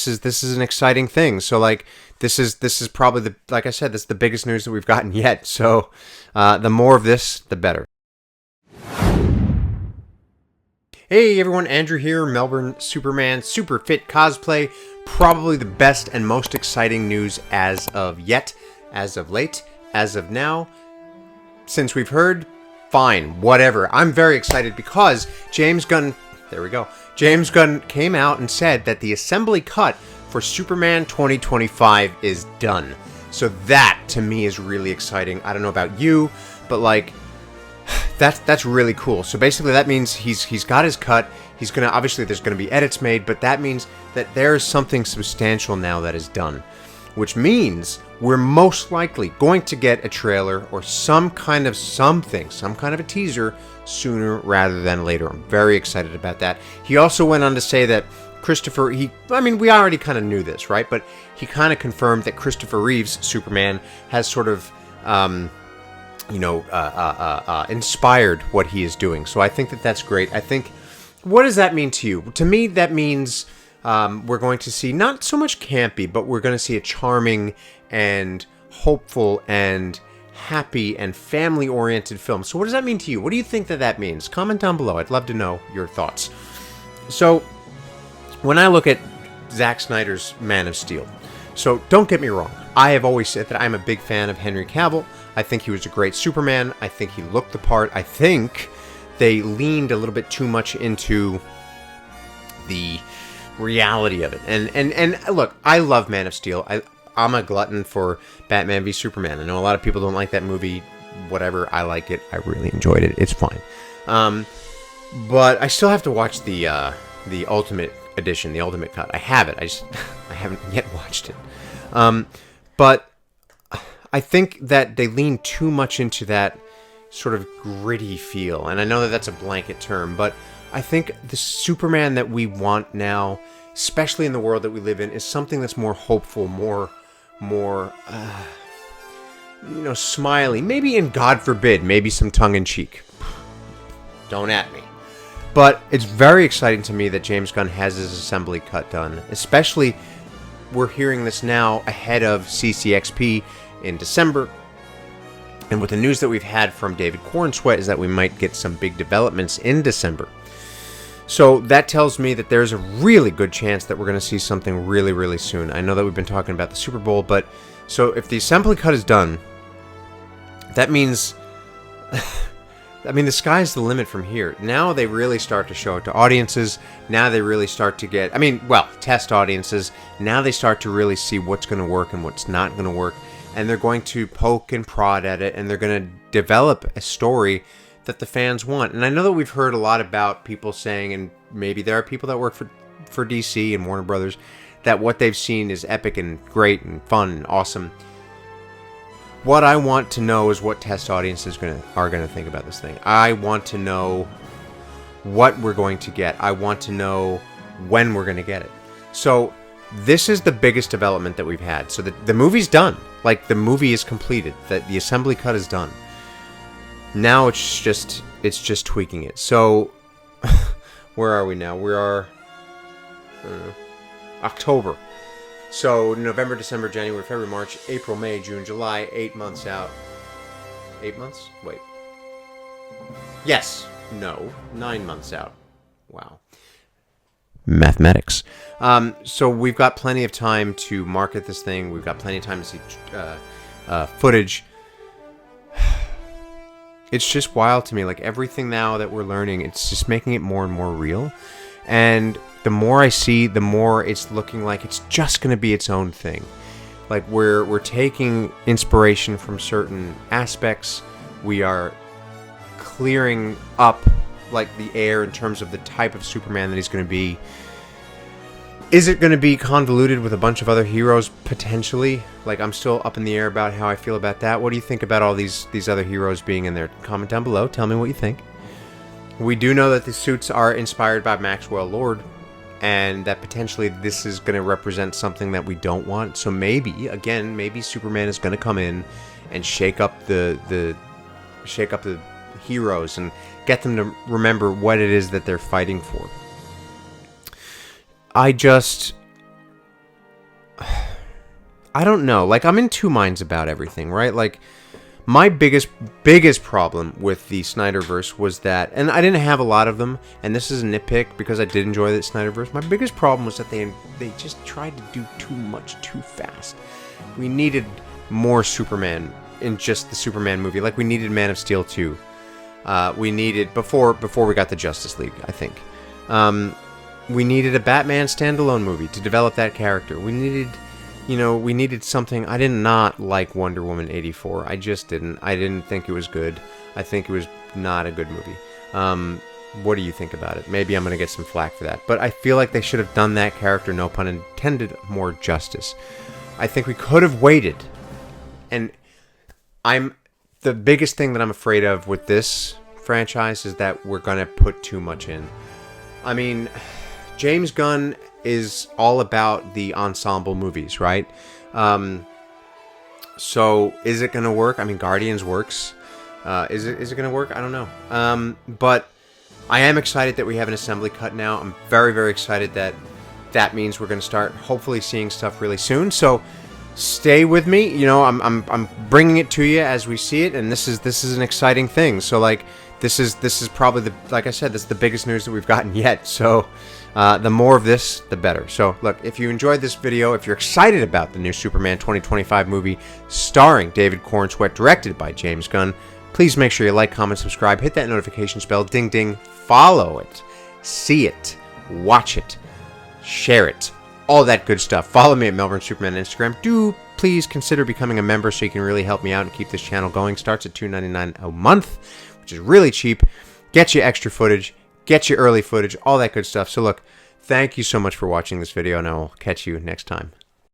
This is an exciting thing. So like this is probably the like I said, this is the biggest news that we've gotten yet. So the more of this, the better. Hey everyone, Andrew here, Melbourne Superman, Super Fit Cosplay. Probably the best and most exciting news as of yet, as of late, as of now. Since we've heard, fine, whatever. I'm very excited because James Gunn, there we go. James Gunn came out and said that the assembly cut for Superman 2025 is done. So that to me is really exciting. I don't know about you, but like that's really cool. So basically that means he's got his cut. He's gonna, obviously there's gonna be edits made, but that means that there's something substantial now that is done. Which means we're most likely going to get a trailer or some kind of something, some kind of a teaser sooner rather than later. I'm very excited about that. He also went on to say that we already kind of knew this, right? But he kind of confirmed that Christopher Reeve's Superman has sort of inspired what he is doing. So I think that that's great. I think, what does that mean to you? To me, that means we're going to see not so much campy, but we're going to see a charming and hopeful and happy and family-oriented film. So what does that mean to you? What do you think that means? Comment down below. I'd love to know your thoughts. So when I look at Zack Snyder's Man of Steel, so don't get me wrong. I have always said that I'm a big fan of Henry Cavill. I think he was a great Superman. I think he looked the part. I think they leaned a little bit too much into the reality of it. And look, I love Man of Steel. I'm a glutton for Batman v Superman. I know a lot of people don't like that movie. Whatever, I like it. I really enjoyed it. It's fine. But I still have to watch the Ultimate Edition, the Ultimate Cut. I have it. I haven't yet watched it. But I think that they lean too much into that sort of gritty feel. And I know that that's a blanket term, but I think the Superman that we want now, especially in the world that we live in, is something that's more hopeful, more smiley. Maybe, and God forbid, maybe some tongue-in-cheek. Don't at me. But it's very exciting to me that James Gunn has his assembly cut done. Especially, we're hearing this now ahead of CCXP in December. And with the news that we've had from David Corenswet is that we might get some big developments in December. So that tells me that there's a really good chance that we're going to see something really, really soon. I know that we've been talking about the Super Bowl, but so if the assembly cut is done, that means, the sky's the limit from here. Now they really start to show it to audiences. Now they really start to get, test audiences. Now they start to really see what's going to work and what's not going to work. And they're going to poke and prod at it, and they're going to develop a story that the fans want. And I know that we've heard a lot about people saying, and maybe there are people that work for DC and Warner Brothers, that what they've seen is epic and great and fun and awesome. What I want to know is what test audiences are going to think about this thing. I want to know what we're going to get. I want to know when we're going to get it. So this is the biggest development that we've had. So the movie's done. Like, the movie is completed. The assembly cut is done. Now it's just tweaking it. So where are we now? We are October. So November, December, January, February, March, April, May, June, July, 8 months out. 8 months? Wait. Yes. No. 9 months out. Wow. Mathematics. So we've got plenty of time to market this thing. We've got plenty of time to see footage. It's just wild to me. Like, everything now that we're learning, it's just making it more and more real. And the more I see, the more it's looking like it's just going to be its own thing. Like, we're taking inspiration from certain aspects. We are clearing up, like, the air in terms of the type of Superman that he's going to be. Is it going to be convoluted with a bunch of other heroes? Potentially. Like, I'm still up in the air about how I feel about that. What do you think about all these other heroes being in there? Comment down below. Tell me what you think. We do know that the suits are inspired by Maxwell Lord, and that potentially this is going to represent something that we don't want. So maybe, again, maybe Superman is going to come in and shake up the heroes and get them to remember what it is that they're fighting for. I don't know. Like, I'm in two minds about everything, right? Like, my biggest problem with the Snyderverse was that, and I didn't have a lot of them, and this is a nitpick because I did enjoy the Snyderverse. My biggest problem was that they just tried to do too much too fast. We needed more Superman in just the Superman movie. Like, we needed Man of Steel 2. We needed, before we got the Justice League, I think. We needed a Batman standalone movie to develop that character. We needed... we needed something. I did not like Wonder Woman 84. I just didn't. I didn't think it was good. I think it was not a good movie. What do you think about it? Maybe I'm going to get some flack for that. But I feel like they should have done that character, no pun intended, more justice. I think we could have waited. And the biggest thing that I'm afraid of with this franchise is that we're going to put too much in. I mean, James Gunn is all about the ensemble movies, right? So is it going to work? I mean, Guardians works. Is it going to work? I don't know. But I am excited that we have an assembly cut now. I'm very, very excited that means we're going to start hopefully seeing stuff really soon. So stay with me. I'm bringing it to you as we see it, and this is an exciting thing. So like this is probably like I said, this is the biggest news that we've gotten yet. So the more of this, the better. So, look, if you enjoyed this video, if you're excited about the new Superman 2025 movie starring David Corenswet, directed by James Gunn, please make sure you like, comment, subscribe, hit that notification bell, ding, ding, follow it, see it, watch it, share it, all that good stuff. Follow me at Melbourne Superman on Instagram. Do please consider becoming a member so you can really help me out and keep this channel going. Starts at $2.99 a month, which is really cheap. Get you extra footage. Get your early footage, all that good stuff. So look, thank you so much for watching this video, and I will catch you next time.